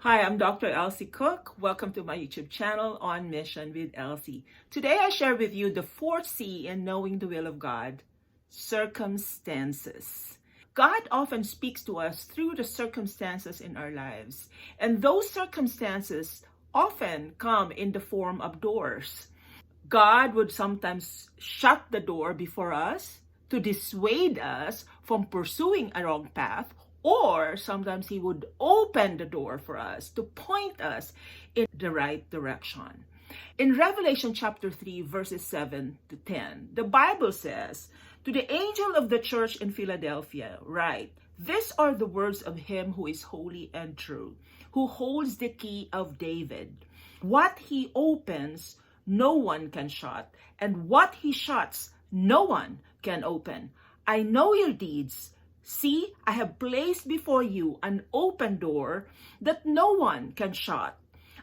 Hi, I'm Dr. Elsie Cook. Welcome to my YouTube channel, On Mission with Elsie. Today I share with you the fourth C in knowing the will of God, circumstances. God often speaks to us through the circumstances in our lives, and those circumstances often come in the form of doors. God would sometimes shut the door before us to dissuade us from pursuing a wrong path, or sometimes He would open the door for us to point us in the right direction. In Revelation chapter 3, verses 7 to 10, the Bible says, "To the angel of the church in Philadelphia, write, these are the words of Him who is holy and true, who holds the key of David. What He opens, no one can shut, and what He shuts, no one can open. I know your deeds. See, I have placed before you an open door that no one can shut.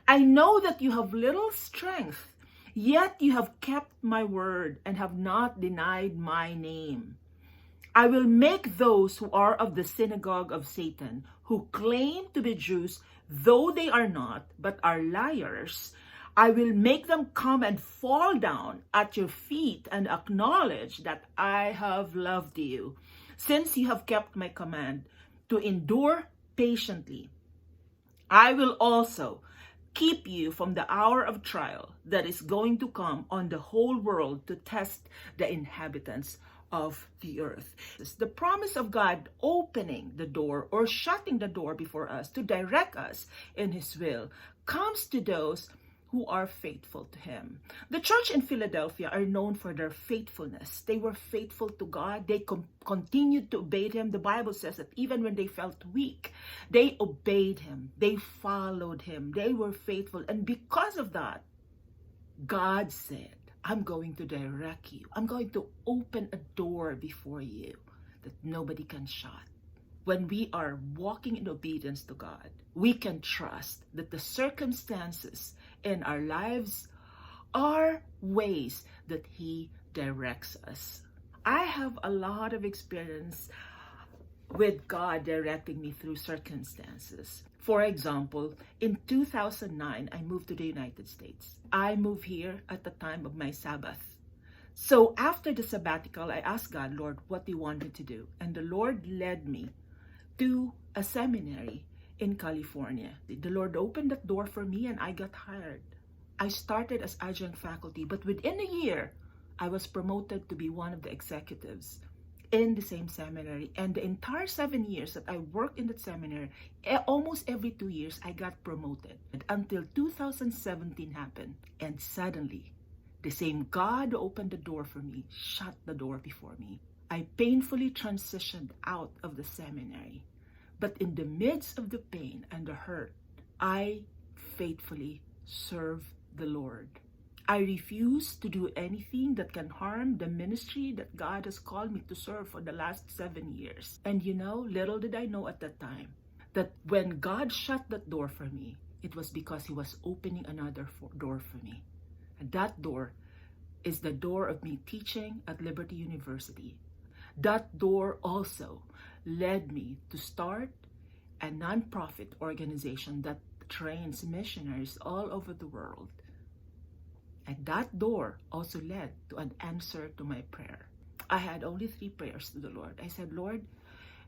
I know that you have little strength, yet you have kept my word and have not denied my name. I will make those who are of the synagogue of Satan, who claim to be Jews, though they are not, but are liars, I will make them come and fall down at your feet and acknowledge that I have loved you, since you have kept my command to endure patiently. I will also keep you from the hour of trial that is going to come on the whole world to test the inhabitants of the earth." The promise of God opening the door or shutting the door before us to direct us in His will comes to those who are faithful to Him. The church in Philadelphia are known for their faithfulness. They were faithful to God. They continued to obey Him. The Bible says that even when they felt weak, they obeyed Him. They followed Him. They were faithful. And because of that, God said, I'm going to direct you. I'm going to open a door before you that nobody can shut. When we are walking in obedience to God, we can trust that the circumstances in our lives are ways that He directs us. I have a lot of experience with God directing me through circumstances. For example, in 2009, I moved to the United States. I moved here at the time of my Sabbath. So after the sabbatical, I asked God, Lord, what do you want me to do? And the Lord led me to a seminary in California. The Lord opened that door for me and I got hired. I started as adjunct faculty, but within a year, I was promoted to be one of the executives in the same seminary. And the entire 7 years that I worked in that seminary, almost every 2 years, I got promoted until 2017 happened. And suddenly, the same God who opened the door for me, shut the door before me. I painfully transitioned out of the seminary. But in the midst of the pain and the hurt, I faithfully served the Lord. I refuse to do anything that can harm the ministry that God has called me to serve for the last 7 years. And little did I know at that time that when God shut that door for me, it was because He was opening another door for me. And that door is the door of me teaching at Liberty University. That door also led me to start a nonprofit organization that trains missionaries all over the world. And that door also led to an answer to my prayer. I had only 3 prayers to the Lord. I said, Lord,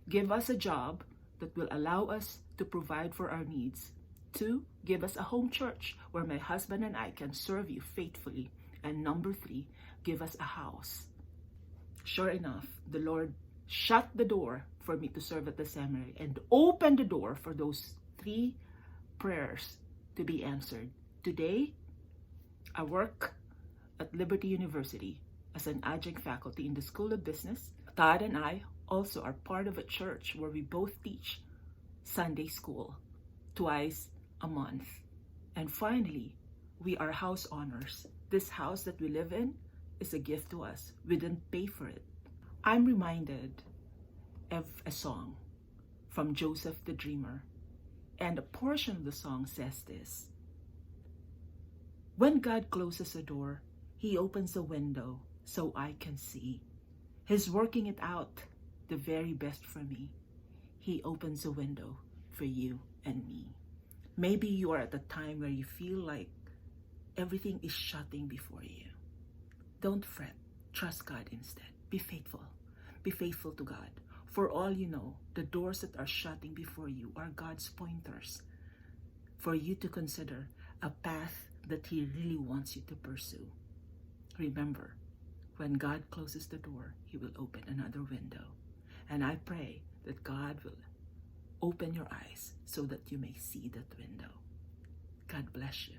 give us a job that will allow us to provide for our needs. 2, give us a home church where my husband and I can serve you faithfully. And number 3, give us a house. Sure enough, the Lord shut the door for me to serve at the seminary and opened the door for those 3 prayers to be answered. Today, I work at Liberty University as an adjunct faculty in the School of Business. Todd and I also are part of a church where we both teach Sunday school twice a month. And finally, we are house owners. This house that we live in is a gift to us. We didn't pay for it. I'm reminded of a song from Joseph the Dreamer. And a portion of the song says this: when God closes a door, He opens a window so I can see. He's working it out, the very best for me. He opens a window for you and me. Maybe you are at a time where you feel like everything is shutting before you. Don't fret. Trust God instead. Be faithful. Be faithful to God. For all you know, the doors that are shutting before you are God's pointers for you to consider a path that He really wants you to pursue. Remember, when God closes the door, He will open another window. And I pray that God will open your eyes so that you may see that window. God bless you.